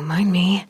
Don't mind me.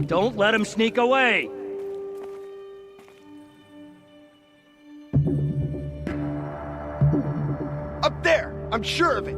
Don't let him sneak away! Up there! I'm sure of it!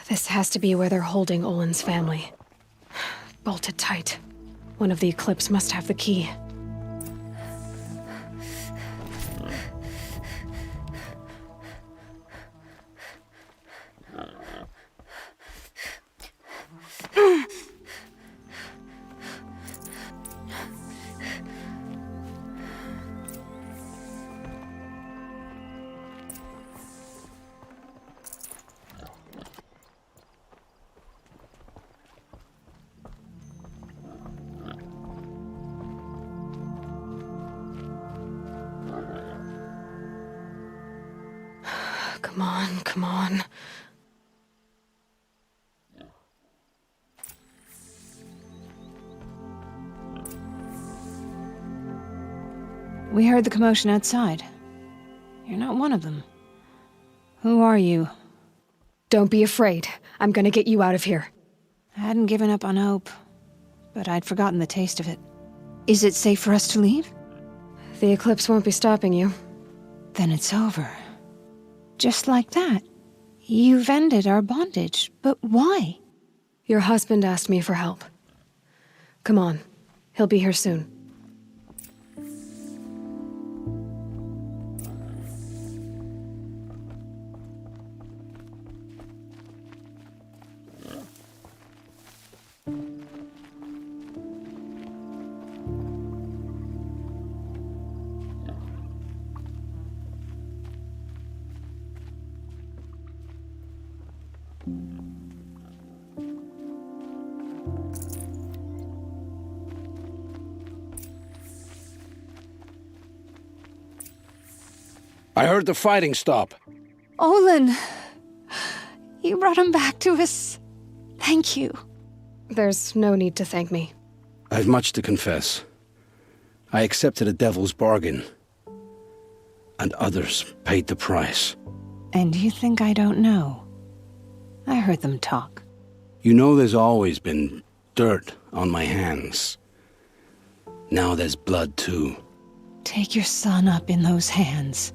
This has to be where they're holding Olin's family. Bolted tight. One of the Eclipse must have the key. Come on, come on. We heard the commotion outside. You're not one of them. Who are you? Don't be afraid. I'm gonna get you out of here. I hadn't given up on hope, but I'd forgotten the taste of it. Is it safe for us to leave? The Eclipse won't be stopping you. Then it's over. Just like that. You've ended our bondage, but why? Your husband asked me for help. Come on. He'll be here soon. I heard the fighting stop. Olin! You brought him back to us. Thank you. There's no need to thank me. I've much to confess. I accepted a devil's bargain. And others paid the price. And you think I don't know? I heard them talk. You know there's always been dirt on my hands. Now there's blood too. Take your son up in those hands.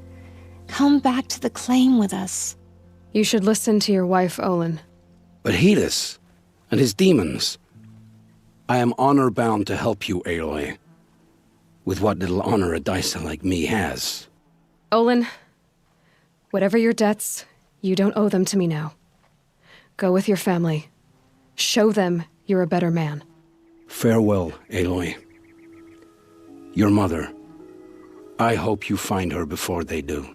Come back to the claim with us. You should listen to your wife, Olin. But Helis and his demons. I am honor-bound to help you, Aloy. With what little honor a Dysa like me has. Olin, whatever your debts, you don't owe them to me now. Go with your family. Show them you're a better man. Farewell, Aloy. Your mother. I hope you find her before they do.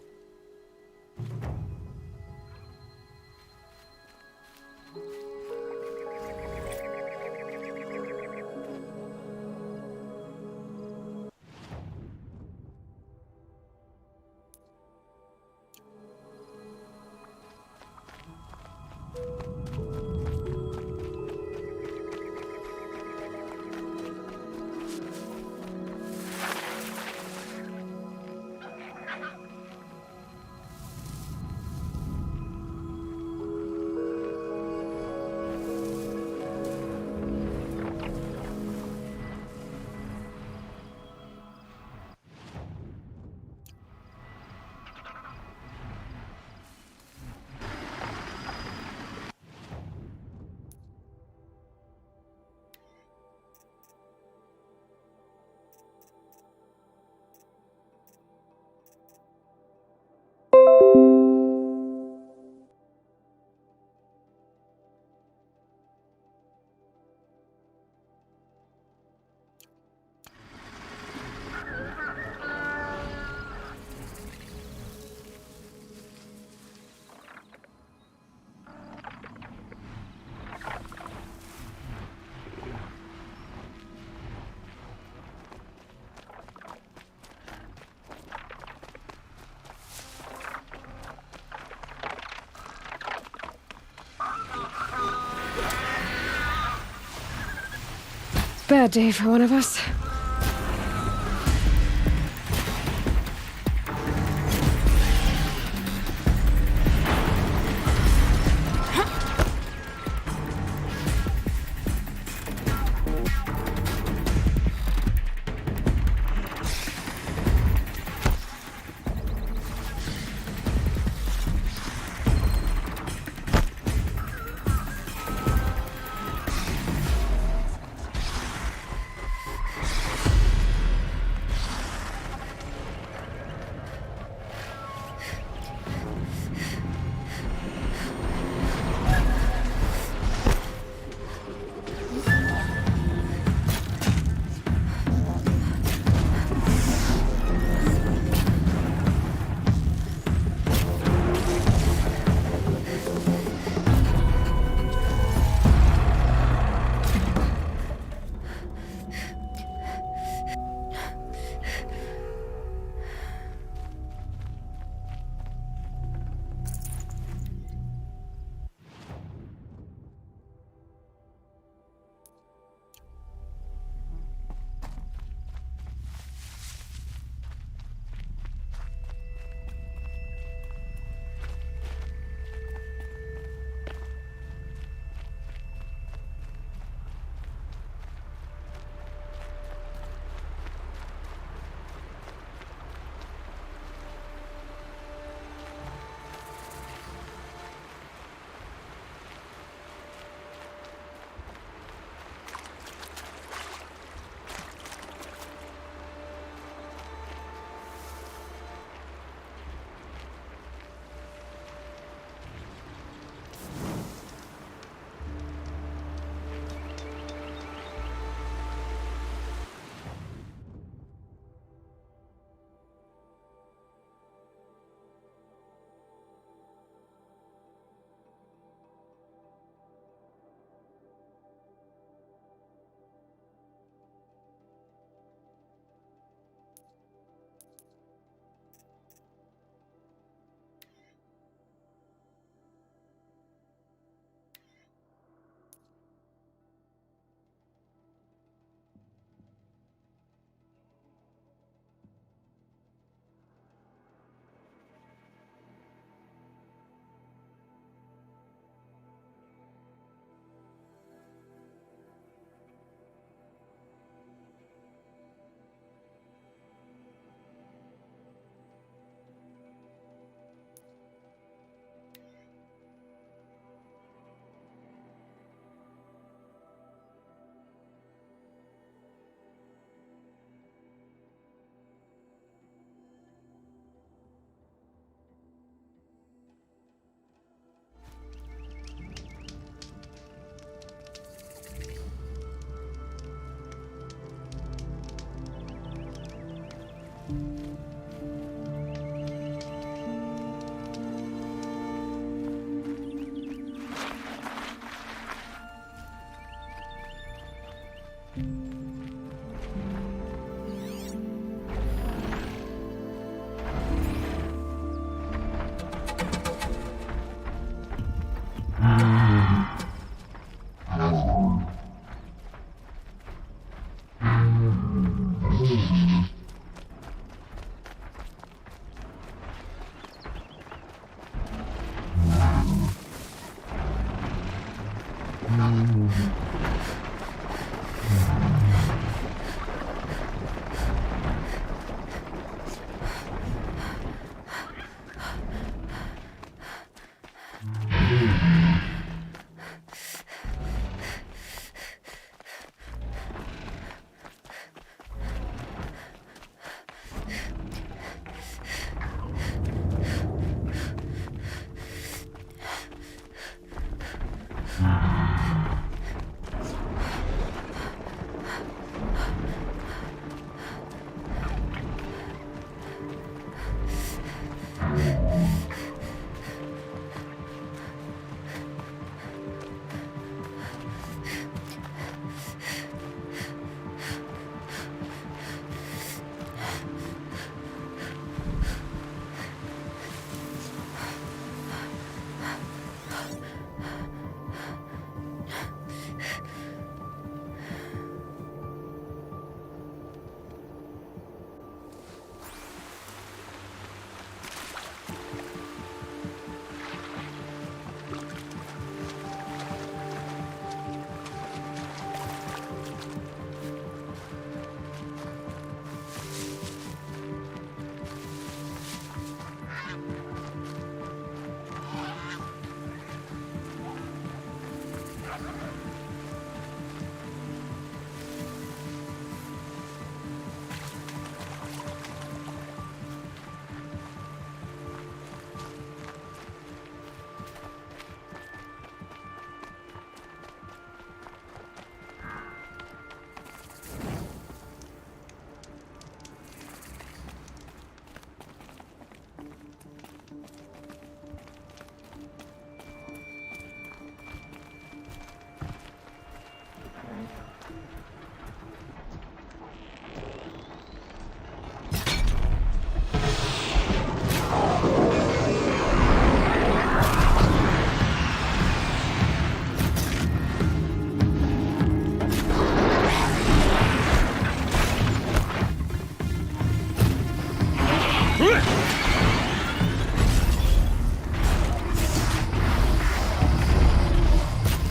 Bad day for one of us.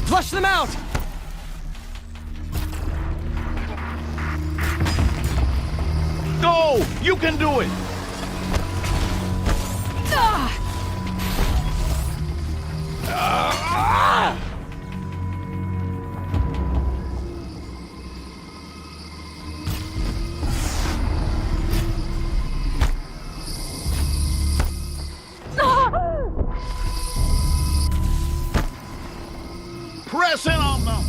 Flush them out! Go! You can do it! Press in on them!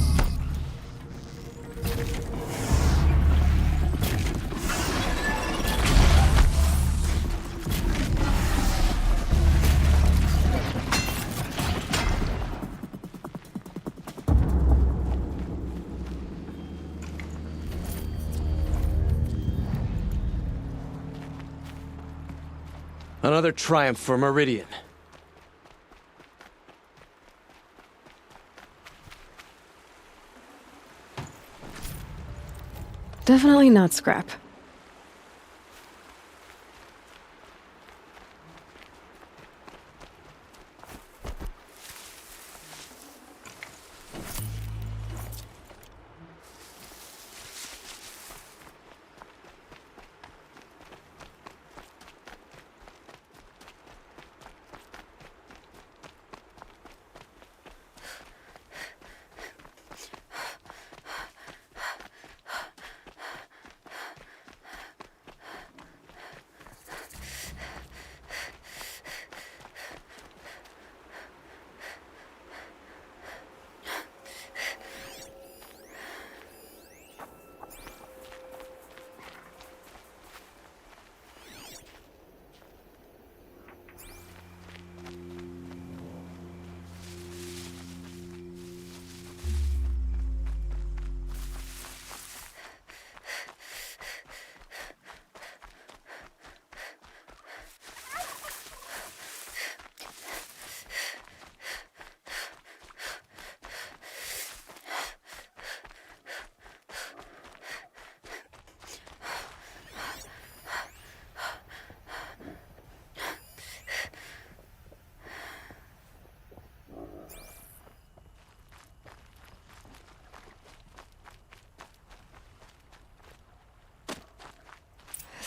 Another triumph for Meridian. Definitely not scrap.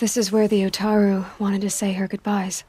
This is where the Otaru wanted to say her goodbyes.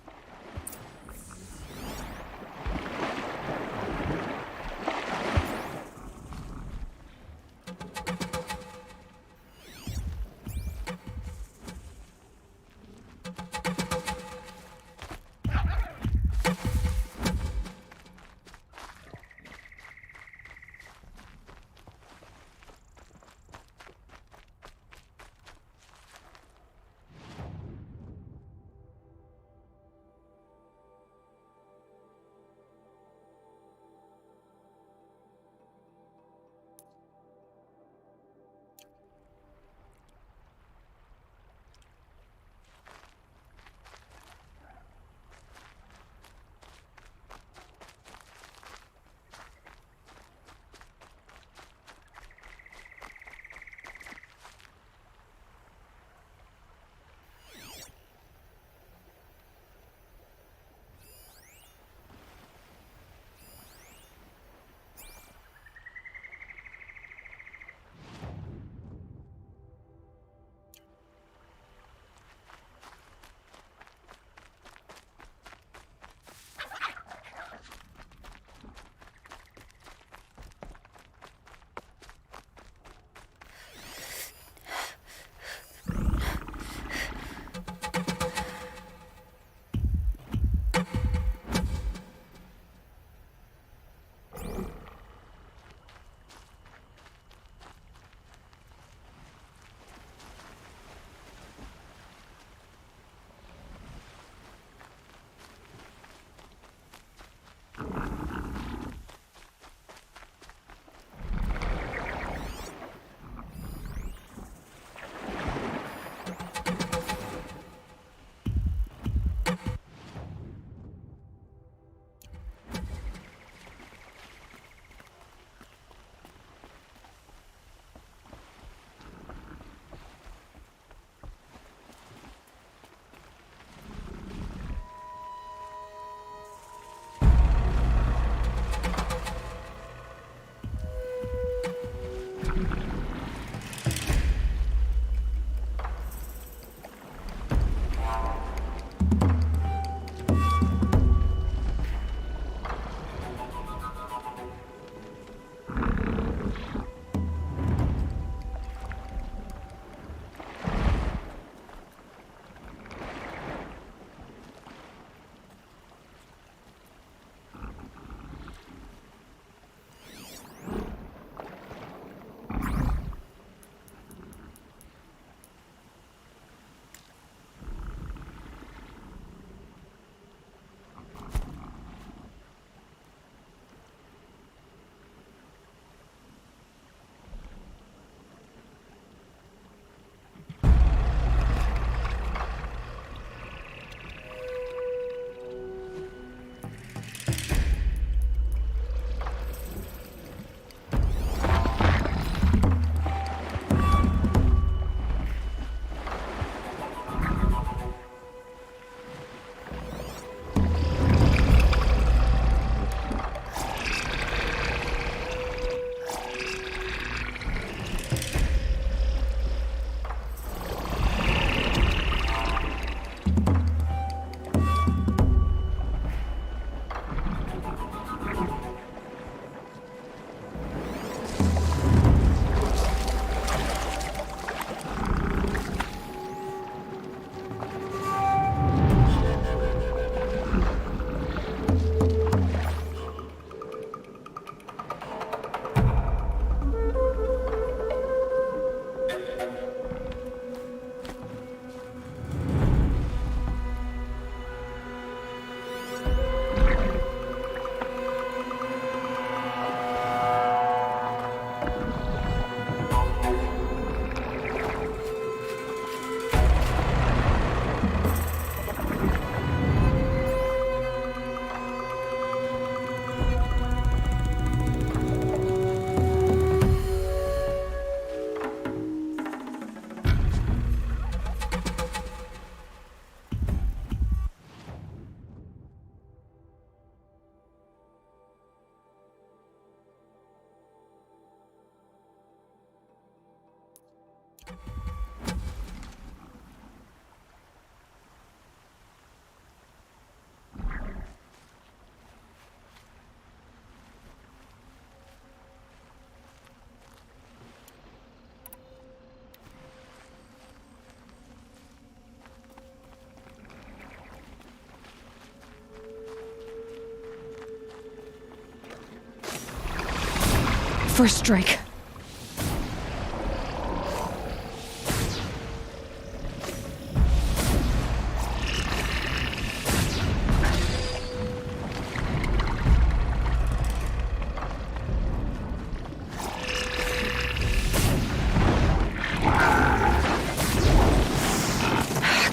First strike.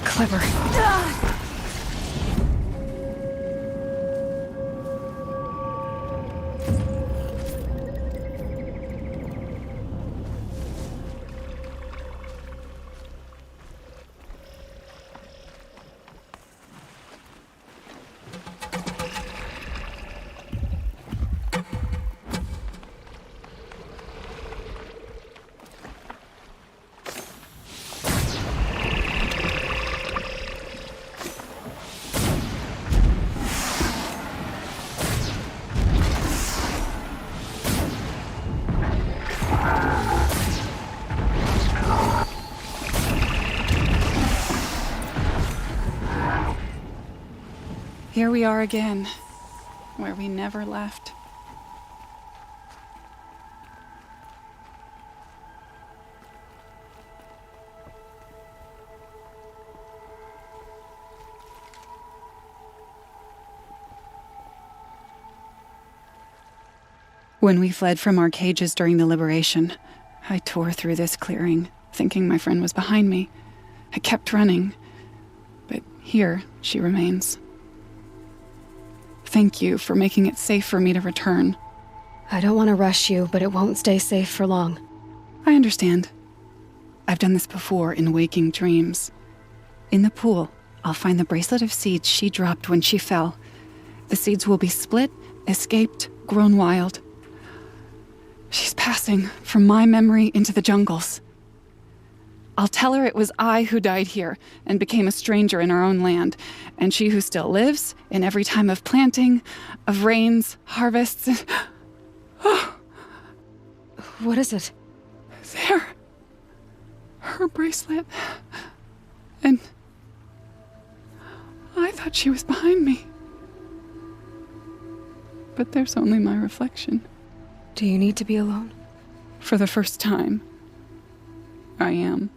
Clever. Here we are again, where we never left. When we fled from our cages during the liberation, I tore through this clearing, thinking my friend was behind me. I kept running, but here she remains. Thank you for making it safe for me to return. I don't want to rush you, but it won't stay safe for long. I understand. I've done this before in waking dreams. In the pool, I'll find the bracelet of seeds she dropped when she fell. The seeds will be split, escaped, grown wild. She's passing from my memory into the jungles. I'll tell her it was I who died here and became a stranger in our own land, and she who still lives in every time of planting, of rains, harvests, and... Oh, What is it? there. Her bracelet. And I thought she was behind me. But there's only my reflection. Do you need to be alone? For the first time, I am.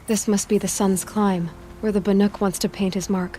This must be the Sun's Climb, where the Banuk wants to paint his mark.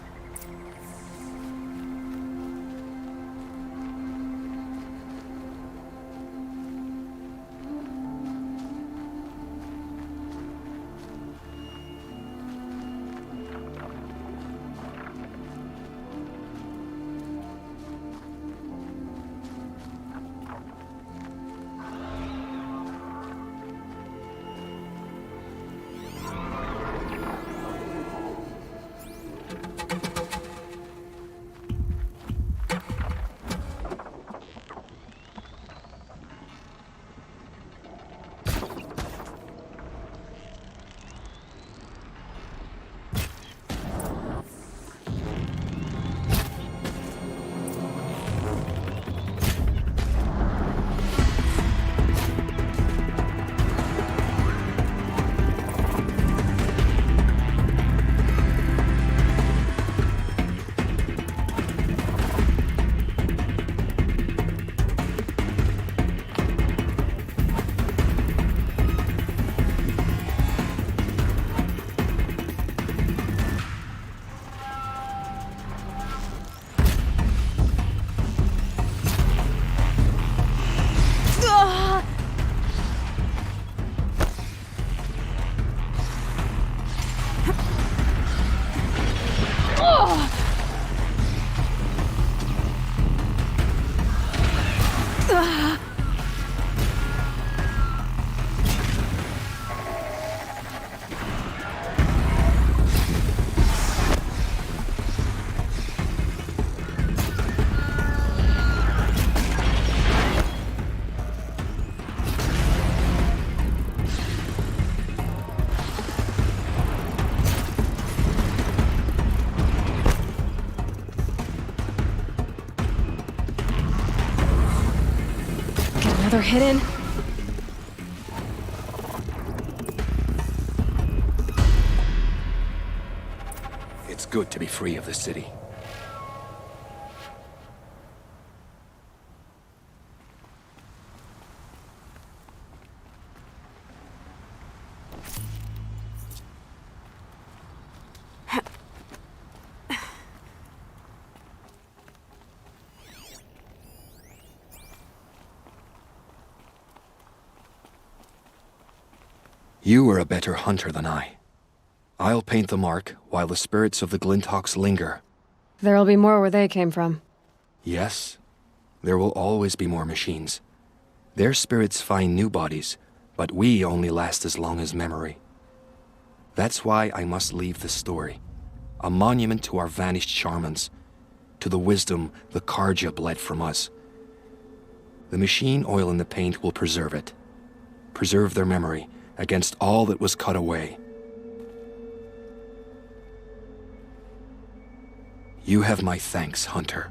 Another hidden? It's good to be free of the city. You are a better hunter than I. I'll paint the mark while the spirits of the Glinthawks linger. There'll be more where they came from. Yes, there will always be more machines. Their spirits find new bodies, but we only last as long as memory. That's why I must leave this story. A monument to our vanished shamans, to the wisdom the Carja bled from us. The machine oil in the paint will preserve it. Preserve their memory against all that was cut away. You have my thanks, Hunter.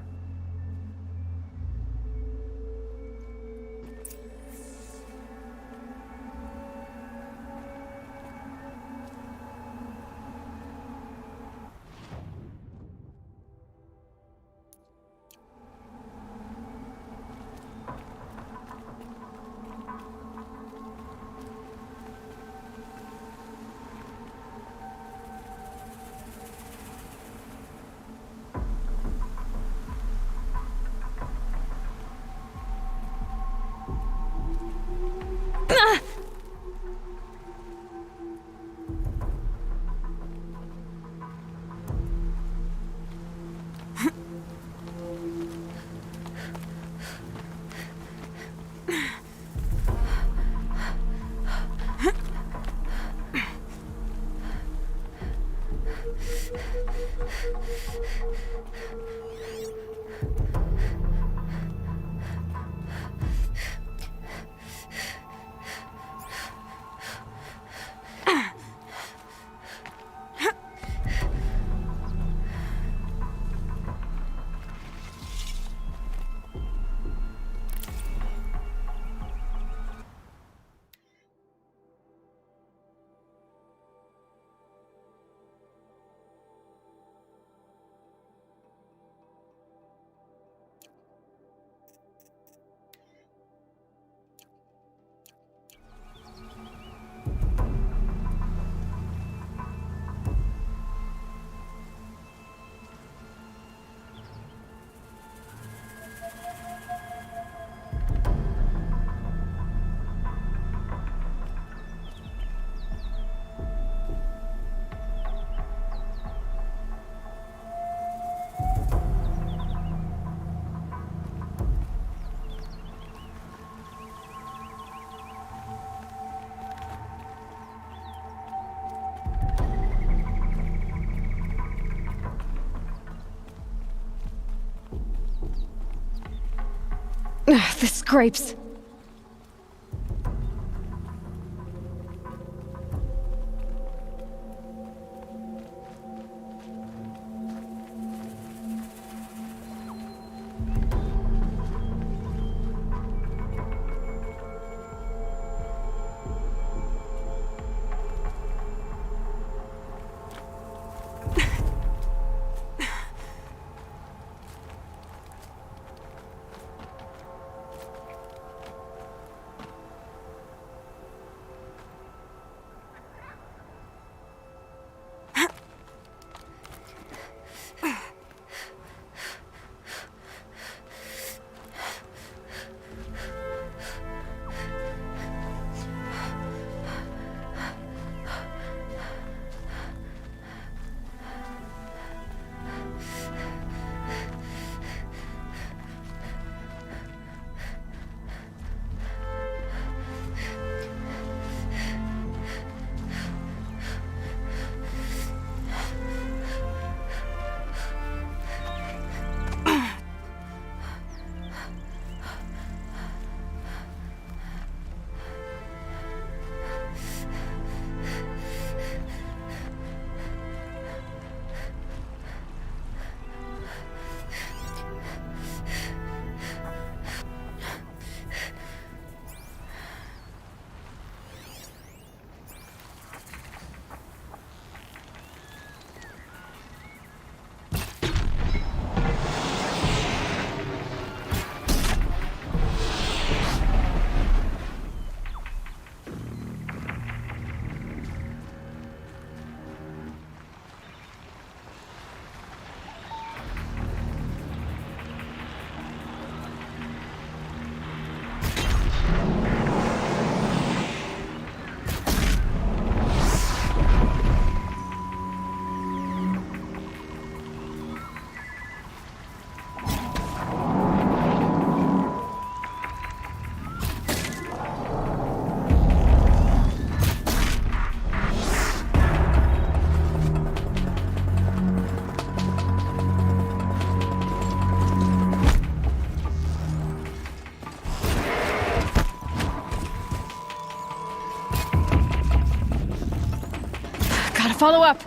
The scrapes. Follow up!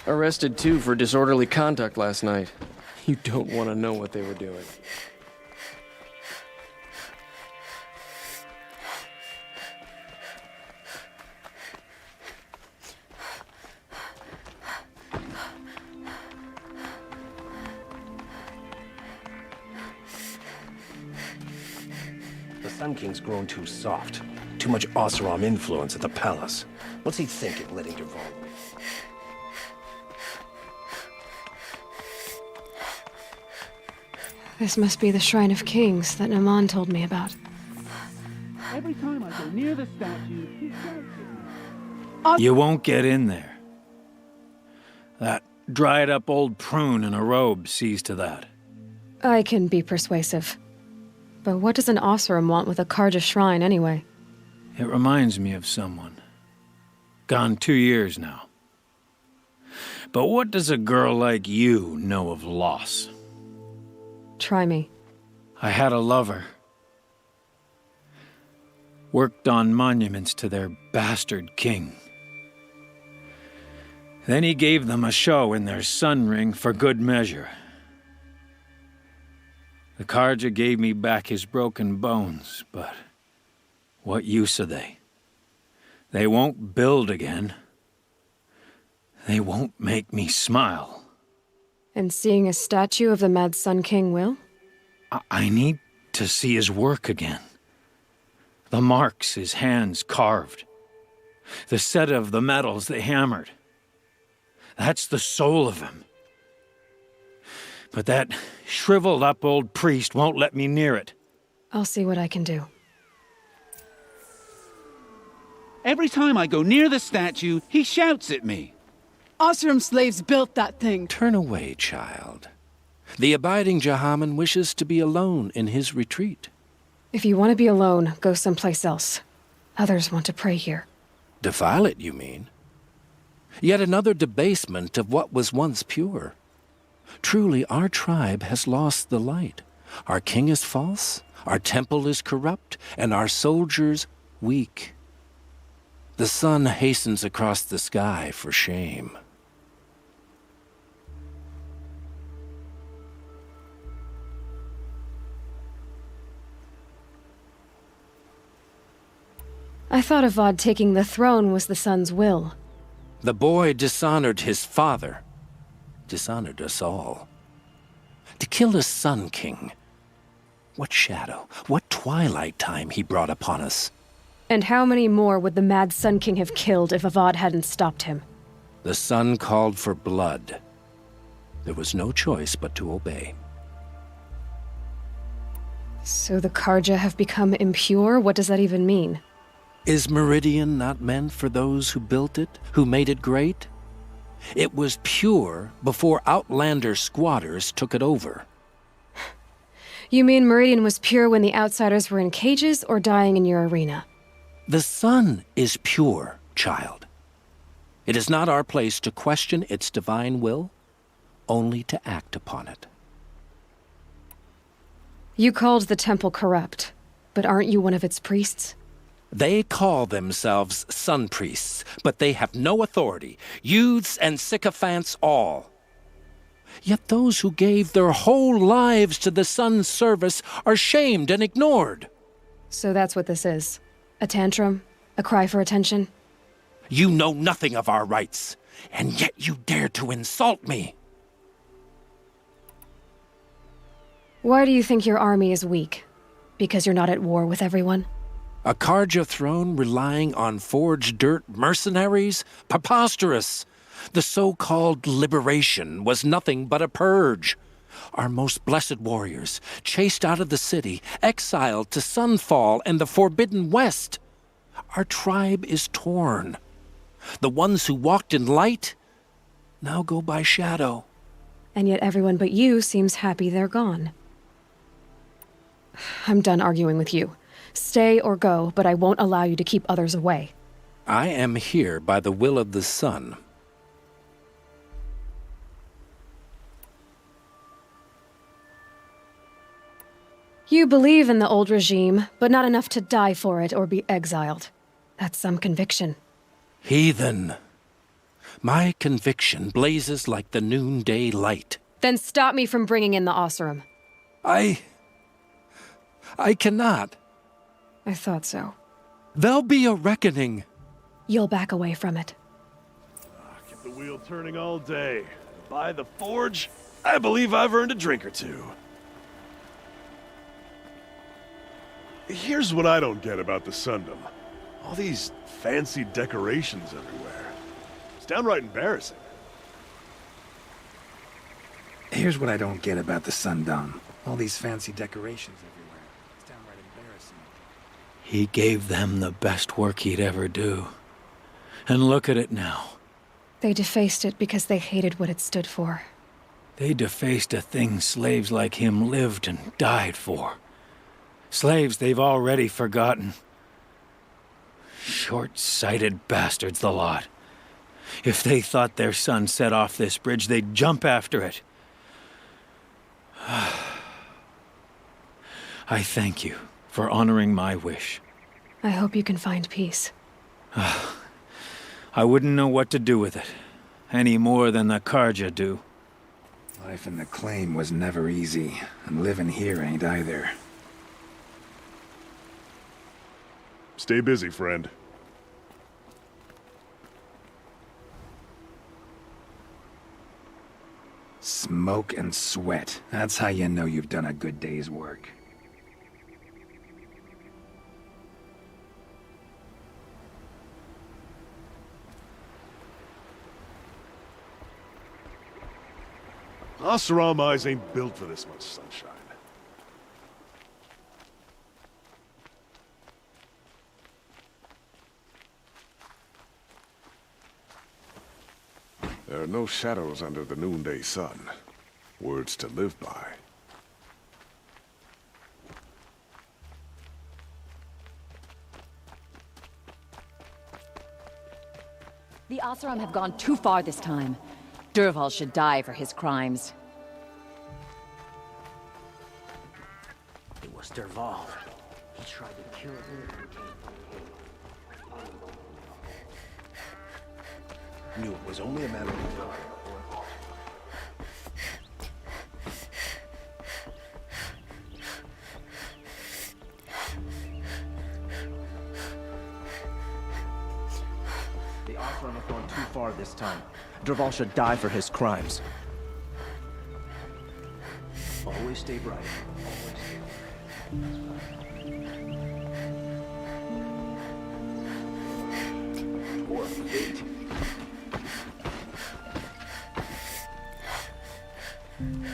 Arrested too for disorderly conduct last night. You don't want to know what they were doing. The Sun King's grown too soft. Too much Oseram influence at the palace. What's he thinking, letting Dervahl? This must be the Shrine of Kings that Naman told me about. Every time I go near the statue, he You won't get in there. That dried-up old prune in a robe sees to that. I can be persuasive. But what does an Oseram want with a Carja shrine, anyway? It reminds me of someone. Gone 2 years now. But what does a girl like you know of loss? Try me. I had a lover. Worked on monuments to their bastard king. Then he gave them a show in their sun ring for good measure. The Carja gave me back his broken bones, but what use are they? They won't build again. They won't make me smile. And seeing a statue of the Mad Sun King will? I need to see his work again. The marks his hands carved. The set of the metals they hammered. That's the soul of him. But that shriveled up old priest won't let me near it. I'll see what I can do. Every time I go near the statue, he shouts at me. Oseram slaves built that thing. Turn away, child. The abiding Jahaman wishes to be alone in his retreat. If you want to be alone, go someplace else. Others want to pray here. Defile it, you mean? Yet another debasement of what was once pure. Truly, our tribe has lost the light, Our king is false, our temple is corrupt, and our soldiers weak. The sun hastens across the sky for shame. I thought Avad taking the throne was the sun's will. The boy dishonored his father, dishonored us all. To kill a sun king. What shadow, what twilight time he brought upon us. And how many more would the mad Sun King have killed if Avad hadn't stopped him? The sun called for blood. There was no choice but to obey. So the Karja have become impure? What does that even mean? Is Meridian not meant for those who built it, who made it great? It was pure before Outlander squatters took it over. You mean Meridian was pure when the outsiders were in cages or dying in your arena? The sun is pure, child. It is not our place to question its divine will, only to act upon it. You called the temple corrupt, but aren't you one of its priests? They call themselves sun priests, but they have no authority, youths and sycophants all. Yet those who gave their whole lives to the sun's service are shamed and ignored. So that's what this is. A tantrum? A cry for attention? You know nothing of our rights, and yet you dare to insult me. Why do you think your army is weak? Because you're not at war with everyone? A Karja throne relying on forged dirt mercenaries? Preposterous! The so-called liberation was nothing but a purge. Our most blessed warriors, chased out of the city, exiled to Sunfall and the Forbidden West. Our tribe is torn. The ones who walked in light now go by shadow. And yet everyone but you seems happy they're gone. I'm done arguing with you. Stay or go, but I won't allow you to keep others away. I am here by the will of the sun. You believe in the old regime, but not enough to die for it or be exiled. That's some conviction. Heathen. My conviction blazes like the noonday light. Then stop me from bringing in the Oseram. I cannot. I thought so. There'll be a reckoning. You'll back away from it. Keep the wheel turning all day. By the forge, I believe I've earned a drink or two. Here's what I don't get about the Sundom. All these fancy decorations everywhere. It's downright embarrassing. Here's what I don't get about the Sundom. All these fancy decorations everywhere. It's downright embarrassing. He gave them the best work he'd ever do. And look at it now. They defaced it because they hated what it stood for. They defaced a thing slaves like him lived and died for. Slaves they've already forgotten. Short-sighted bastards, the lot. If they thought their son set off this bridge, they'd jump after it. I thank you for honoring my wish. I hope you can find peace. I wouldn't know what to do with it, any more than the Karja do. Life in the claim was never easy, and living here ain't either. Stay busy, friend. Smoke and sweat. That's how you know you've done a good day's work. Oseram eyes ain't built for this much sunshine. There are no shadows under the noonday sun. Words to live by. The Oseram have gone too far this time. Dervahl should die for his crimes. was Dervahl. He tried to kill me. Knew it was only a matter of time. The Oseram have gone too far this time. Dervahl should die for his crimes. Always stay bright.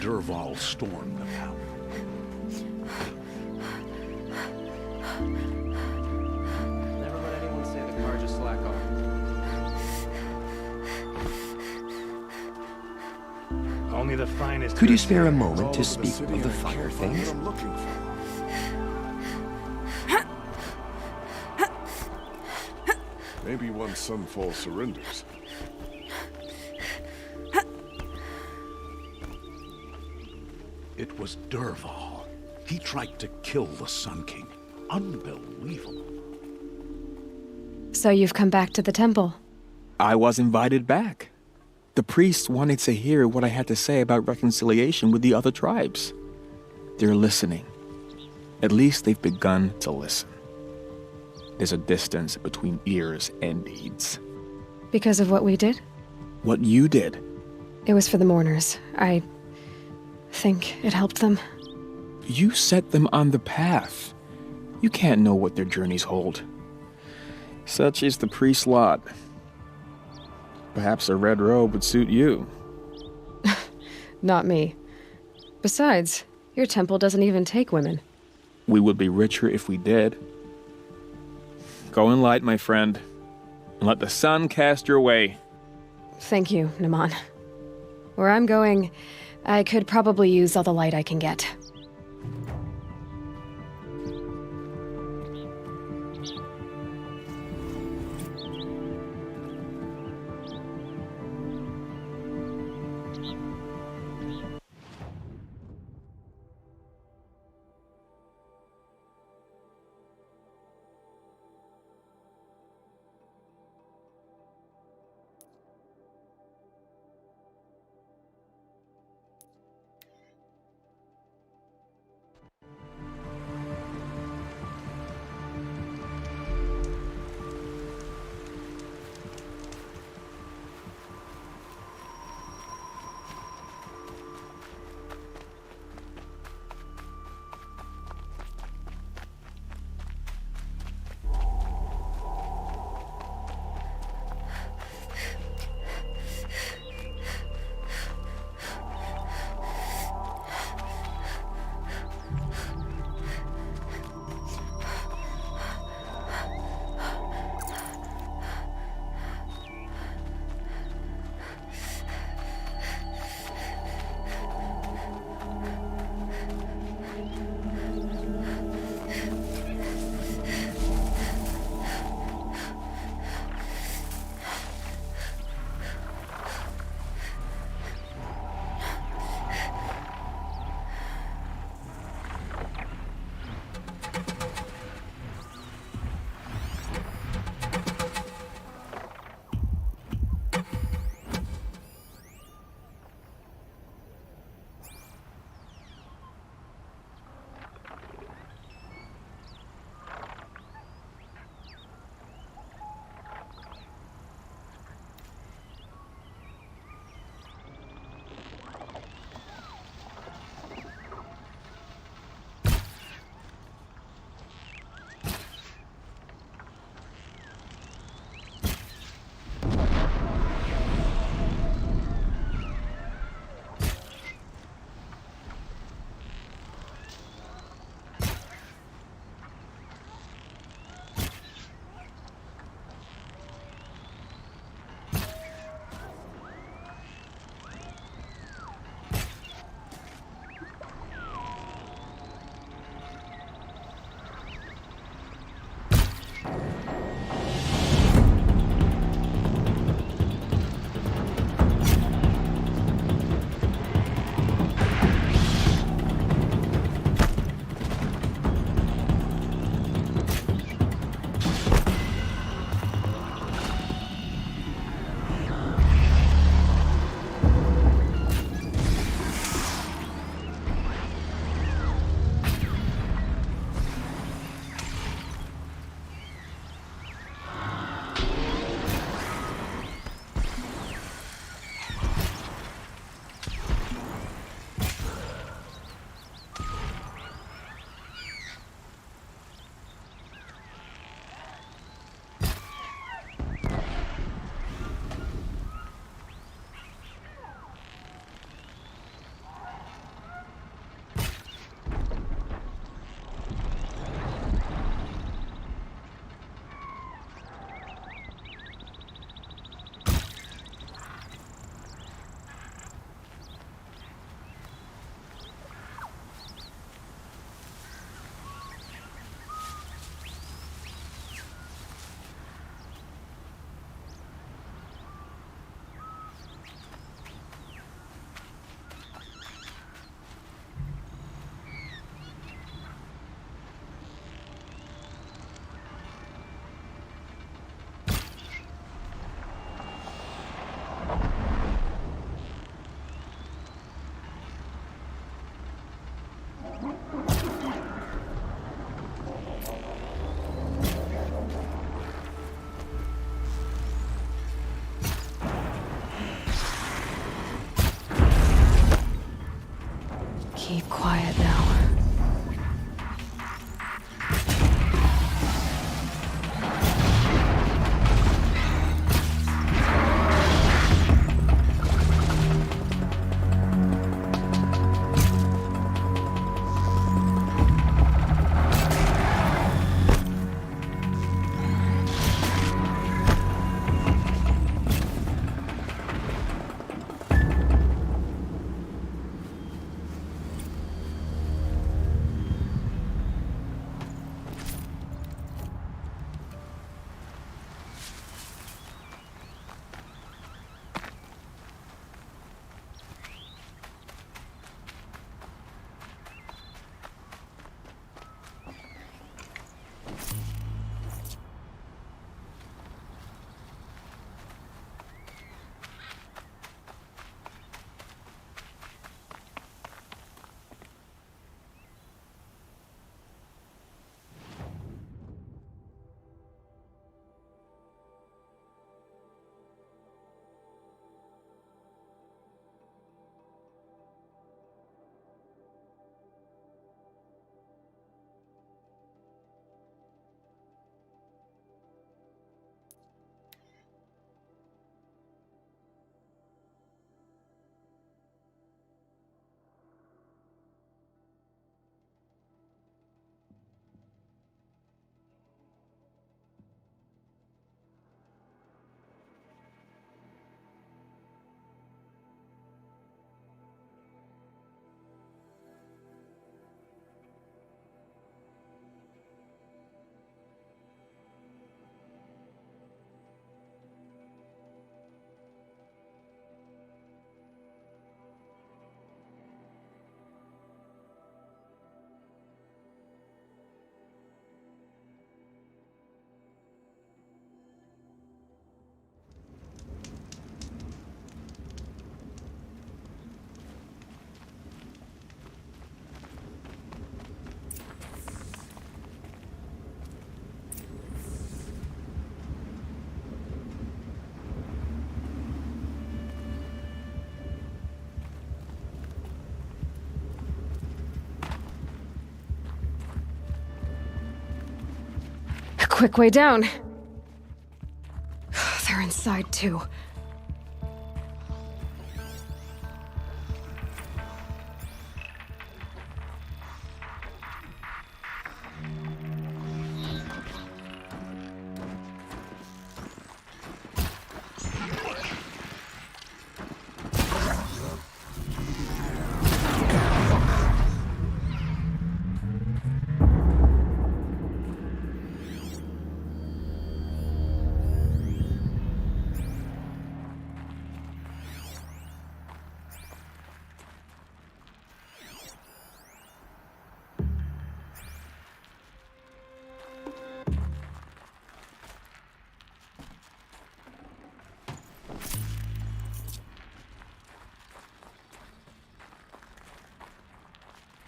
Dervahl stormed the palace. Never let anyone say the Carja slack off. Only the finest. Could you spare a moment to speak of the finer things? I'm looking for. Maybe once Sunfall surrenders. It was Dervahl. He tried to kill the Sun King. Unbelievable. So you've come back to the temple? I was invited back. The priests wanted to hear what I had to say about reconciliation with the other tribes. They're listening. At least they've begun to listen. There's a distance between ears and deeds. Because of what we did? What you did. It was for the mourners. I think it helped them. You set them on the path. You can't know what their journeys hold. Such is the priest's lot. Perhaps a red robe would suit you. Not me. Besides, your temple doesn't even take women. We would be richer if we did. Go in light, my friend, and let the sun cast your way. Thank you, Naman. Where I'm going, I could probably use all the light I can get. quiet now. A quick way down. They're inside too.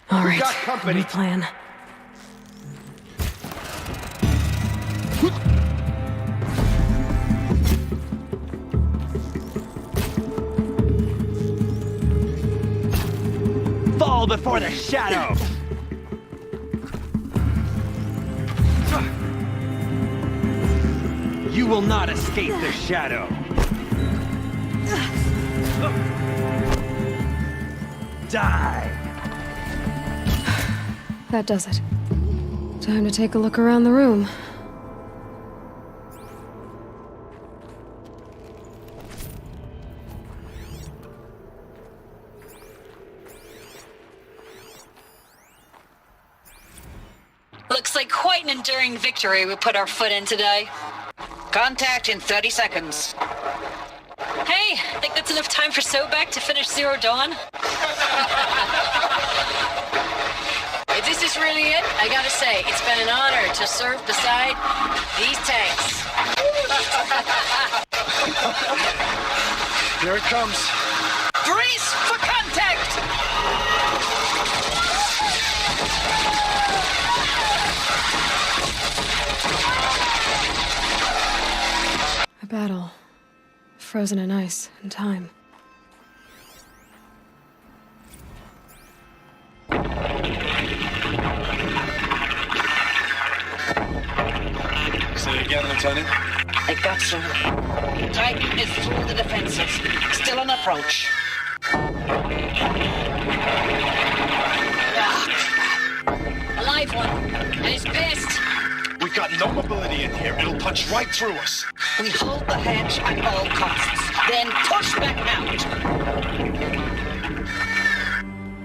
All right, new plan. Fall before the shadow! You will not escape the shadow! Die! That does it. Time to take a look around the room. Looks like quite an enduring victory we put our foot in today. Contact in 30 seconds. Hey, think that's enough time for Sobek to finish Zero Dawn? If this is really it, I gotta say, it's been an honor to serve beside these tanks. Here it comes. Brace for contact! A battle. Frozen in ice and time. Lieutenant? I got some. Titan is through the defenses. Still on approach. A live one. And he's pissed. We got no mobility in here. It'll punch right through us. We hold the hedge at all costs. Then push back out.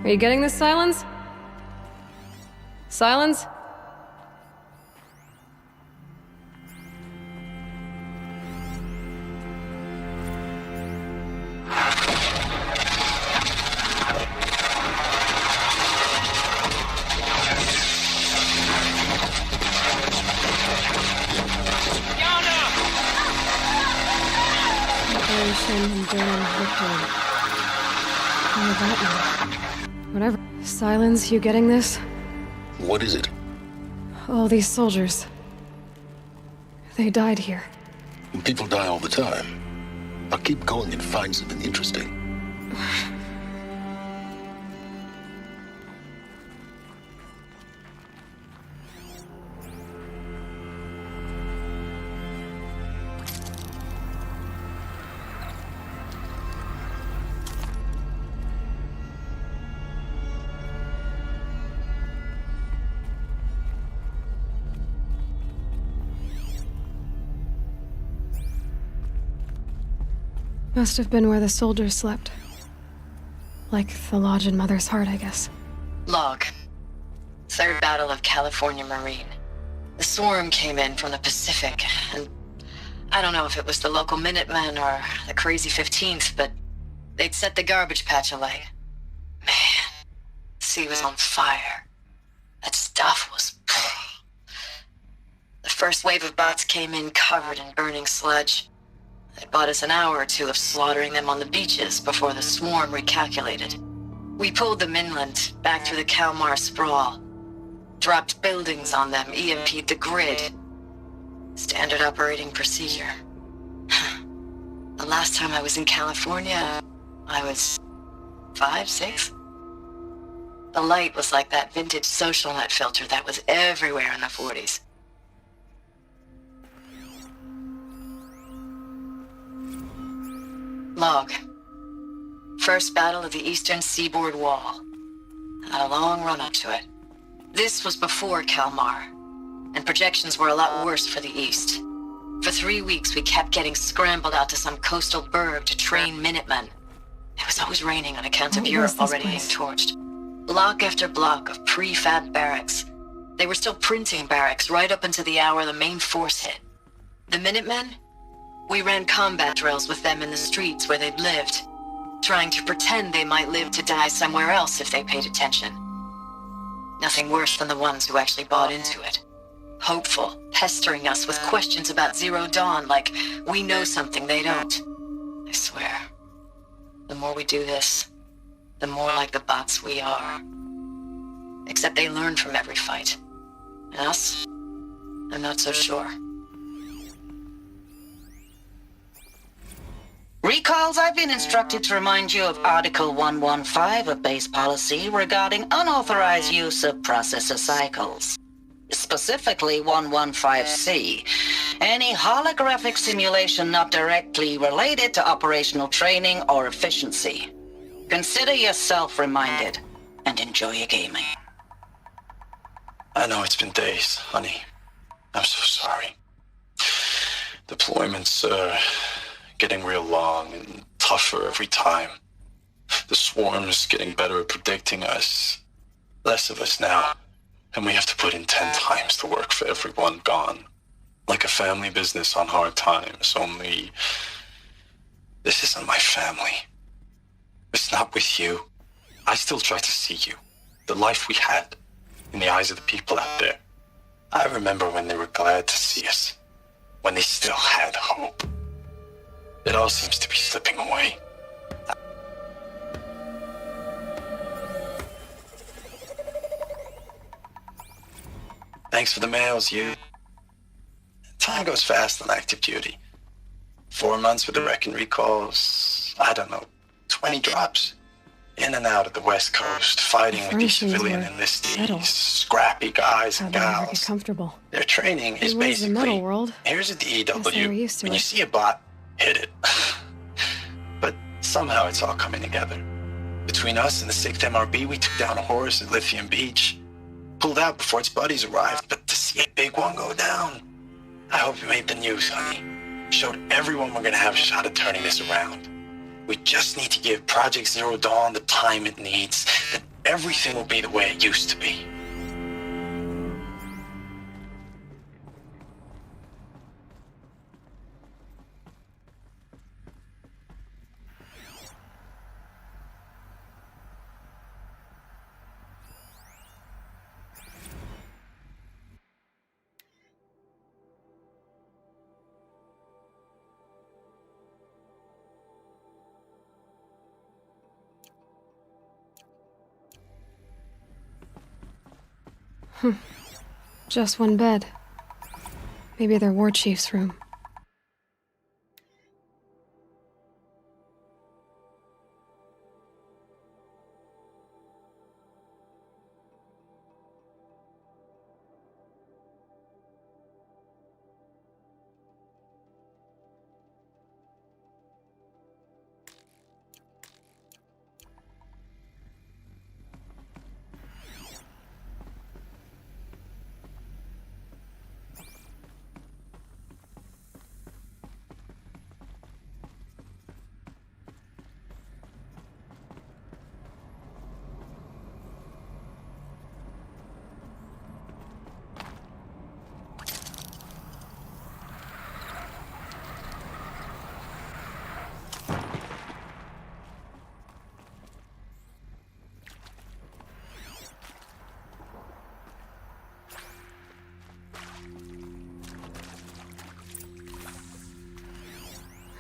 Are you getting this, Silence? Silence? Enduring victory. All of that now. Whatever. Silence, you getting this? What is it? All these soldiers. They died here. People die all the time. I'll keep going and find something interesting. Must have been where the soldiers slept. Like the lodge in Mother's Heart, I guess. Log. Third Battle of California Marine. The swarm came in from the Pacific, and I don't know if it was the local Minutemen or the crazy 15th, but they'd set the garbage patch alight. Man, the sea was on fire. That stuff was... The first wave of bots came in covered in burning sludge. It bought us an hour or two of slaughtering them on the beaches before the swarm recalculated. We pulled them inland, back through the Kalmar sprawl. Dropped buildings on them, EMP'd the grid. Standard operating procedure. The last time I was in California, I was 5, 6? The light was like that vintage social net filter that was everywhere in the 40s. Log. First battle of the Eastern Seaboard Wall. Had a long run up to it. This was before Kalmar, and projections were a lot worse for the East. For 3 weeks, we kept getting scrambled out to some coastal burg to train Minutemen. It was always raining on account of Europe already being torched. Block after block of prefab barracks. They were still printing barracks right up until the hour the main force hit. The Minutemen? We ran combat drills with them in the streets where they'd lived, trying to pretend they might live to die somewhere else if they paid attention. Nothing worse than the ones who actually bought into it. Hopeful, pestering us with questions about Zero Dawn like we know something they don't. I swear, the more we do this, the more like the bots we are. Except they learn from every fight. And us? I'm not so sure. Recalls, I've been instructed to remind you of Article 115 of base policy regarding unauthorized use of processor cycles. Specifically 115C, any holographic simulation not directly related to operational training or efficiency. Consider yourself reminded, and enjoy your gaming. I know it's been days, honey. I'm so sorry. Deployments are getting real long and tougher every time. The swarm is getting better at predicting us. Less of us now, and we have to put in 10 times the work for everyone gone. Like a family business on hard times, only this isn't my family. It's not with you. I still try to see you, the life we had, in the eyes of the people out there. I remember when they were glad to see us, when they still had hope. It all seems to be slipping away. Thanks for the mails, you. Time goes fast on active duty. 4 months with the wreck and recalls, I don't know, 20 drops. In and out of the West Coast, fighting with these Furnishings civilian were metal. enlistees, scrappy guys How'd and they ever get gals. comfortable? Their training is It was the metal basically, world. here's a Guess they were DEW. used to When you it. see a bot, hit it. But somehow it's all coming together. Between us and the 6th MRB, we took down a horse at Lithium Beach. Pulled out before its buddies arrived, but to see a big one go down, I hope you made the news, honey. Showed everyone we're gonna have a shot at turning this around. We just need to give Project Zero Dawn the time it needs, then everything will be the way it used to be. Just one bed. Maybe their war chief's room.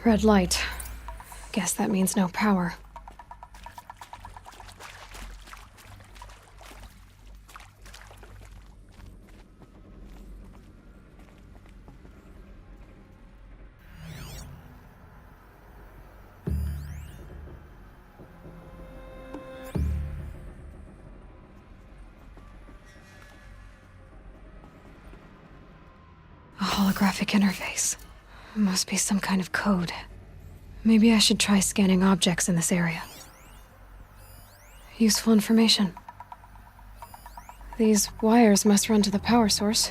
Red light. Guess that means no power. A holographic interface. Must be some kind of code. Maybe I should try scanning objects in this area. Useful information. These wires must run to the power source.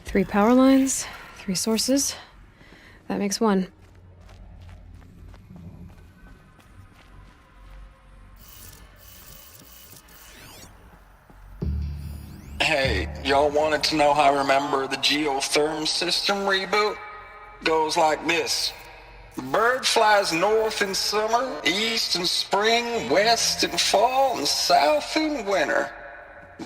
Three power lines, 3 sources. That makes 1. Hey, y'all wanted to know how I remember the geotherm system reboot? Goes like this. Bird flies north in summer, east in spring, west in fall, and south in winter.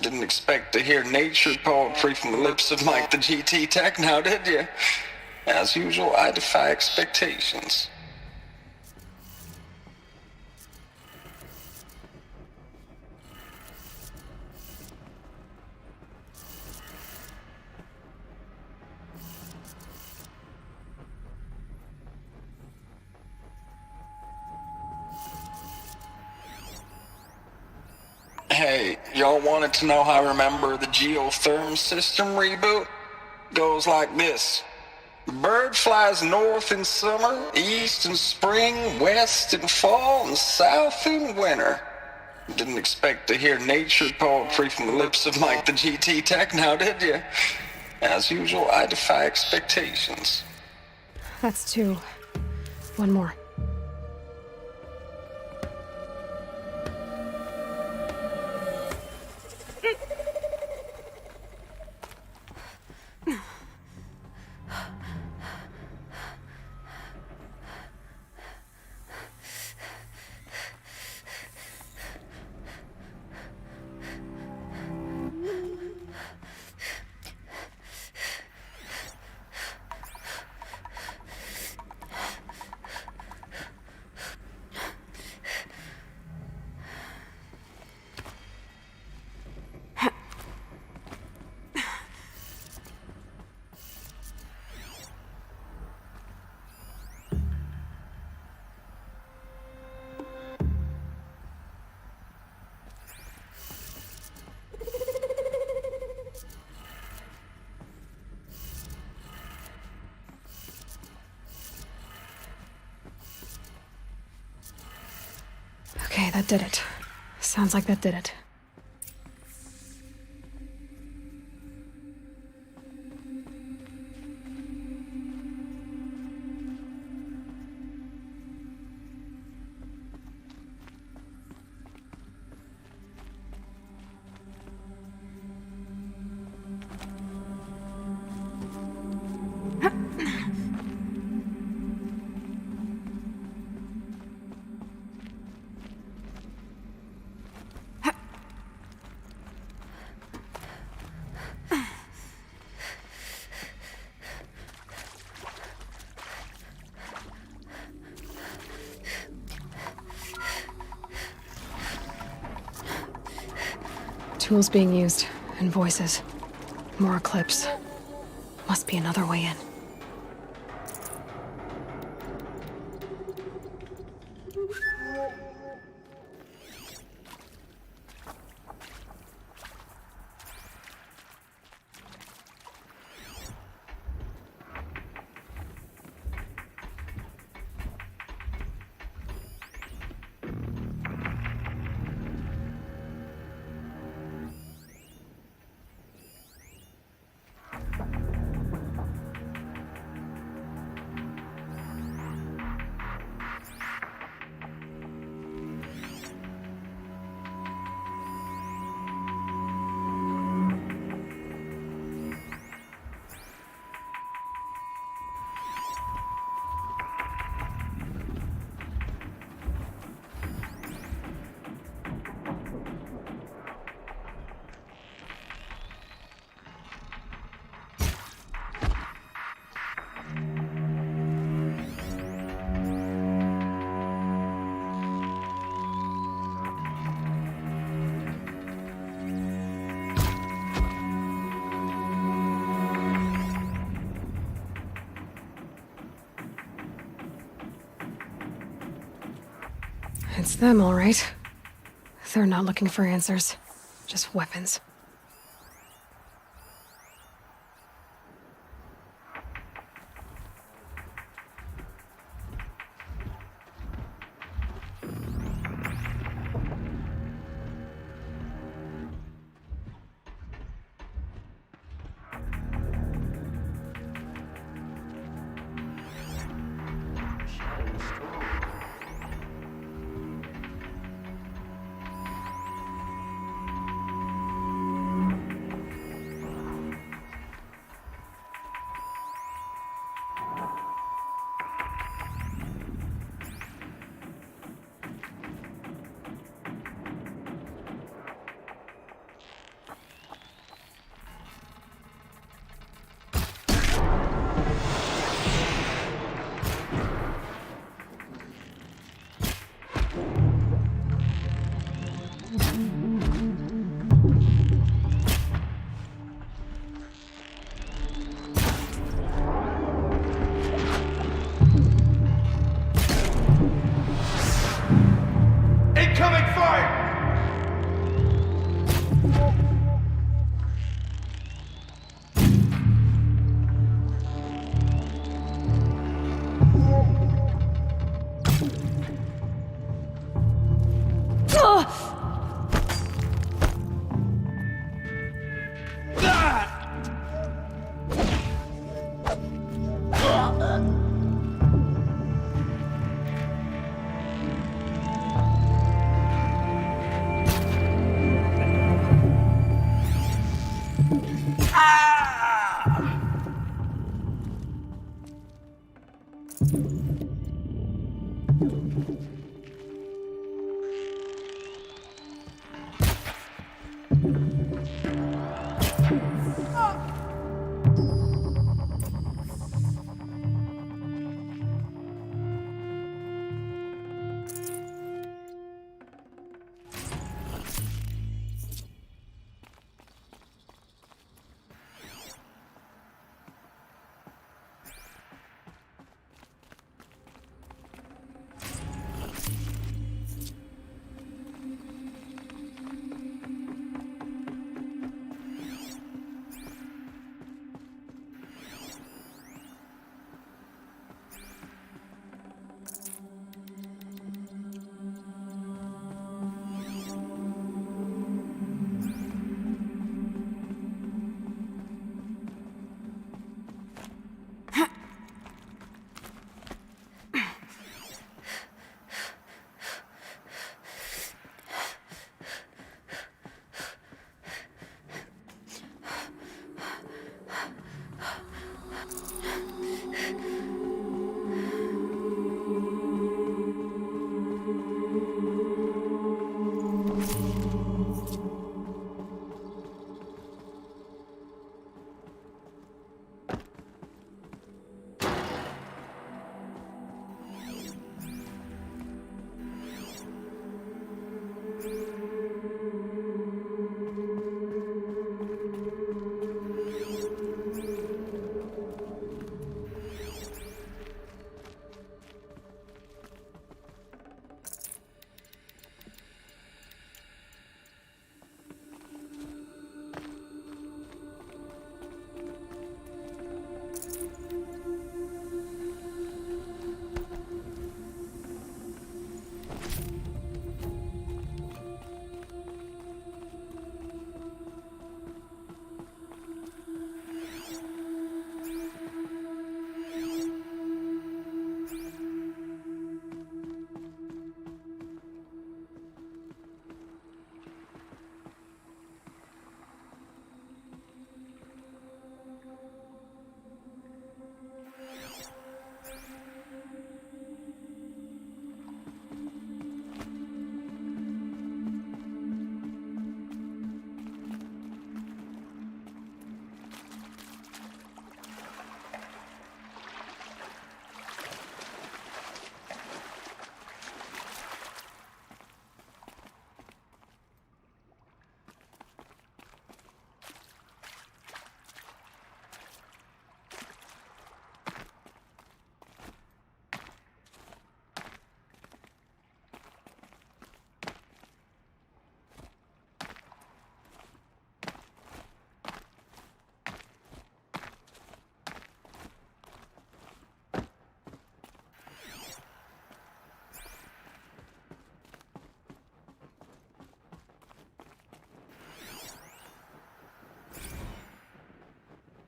Didn't expect to hear nature poetry from the lips of Mike the GT Tech now, did you? As usual, I defy expectations. Hey, y'all wanted to know how I remember the geotherm system reboot? Goes like this. Bird flies north in summer, east in spring, west in fall, and south in winter. Didn't expect to hear nature poetry from the lips of Mike the GT Tech now, did you? As usual, I defy expectations. That's 2. 1 more. Okay, that did it. Sounds like that did it. Tools being used, and voices. More clips. Must be another way in. It's them, all right. They're not looking for answers, just weapons.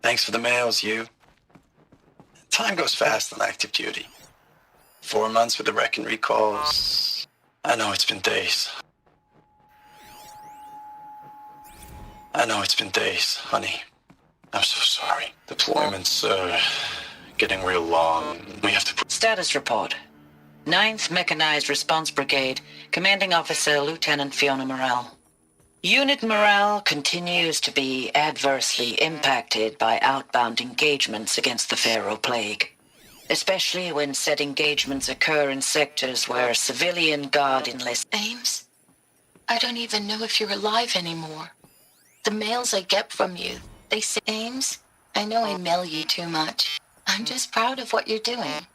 Thanks for the mails, you. Time goes fast on active duty. 4 months with the wreck and recalls. I know it's been days. Honey. I'm so sorry. Deployments are getting real long. We have to put... Status report. 9th Mechanized Response Brigade, Commanding Officer Lieutenant Fiona Morell. Unit morale continues to be adversely impacted by outbound engagements against the Pharaoh Plague, especially when said engagements occur in sectors where civilian guard enlist. Ames, I don't even know if you're alive anymore. The mails I get from you, they say, Ames, I know I mail you too much. I'm just proud of what you're doing.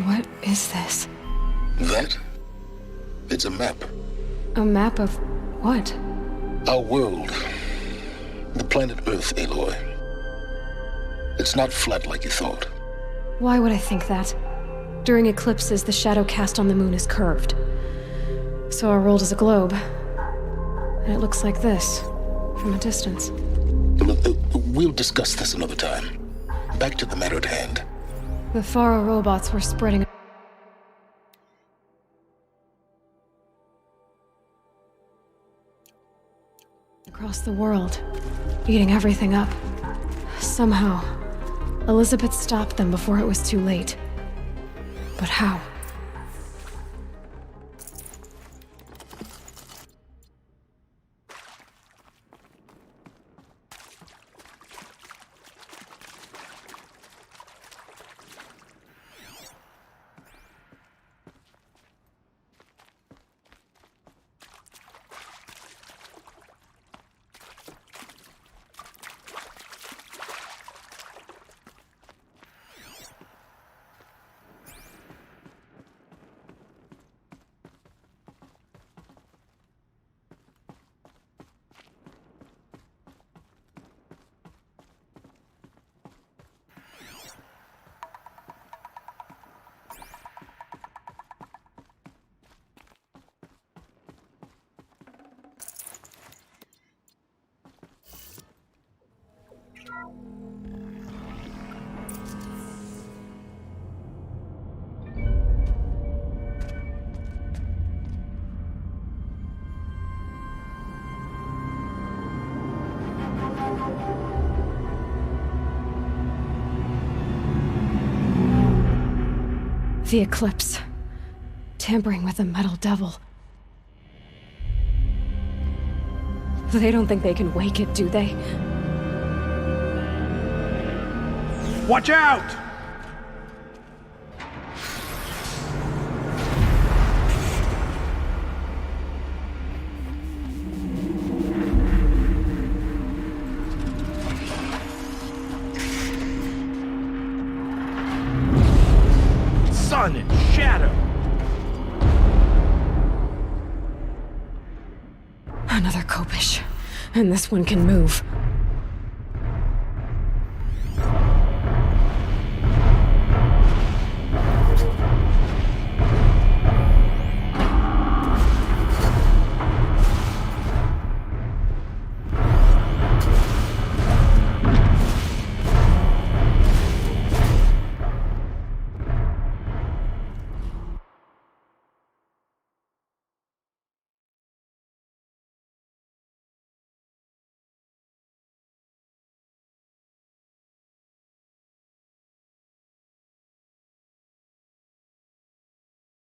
What is this? That? It's a map. A map of what? Our world. The planet Earth, Aloy. It's not flat like you thought. Why would I think that? During eclipses, the shadow cast on the moon is curved. So our world is a globe. And it looks like this, from a distance. We'll discuss this another time. Back to the matter at hand. The Pharaoh robots were spreading across the world, eating everything up. Somehow, Elizabeth stopped them before it was too late. But how? The eclipse. Tampering with the metal devil. They don't think they can wake it, do they? Watch out! Sun and shadow. Another Kopish. And this one can move.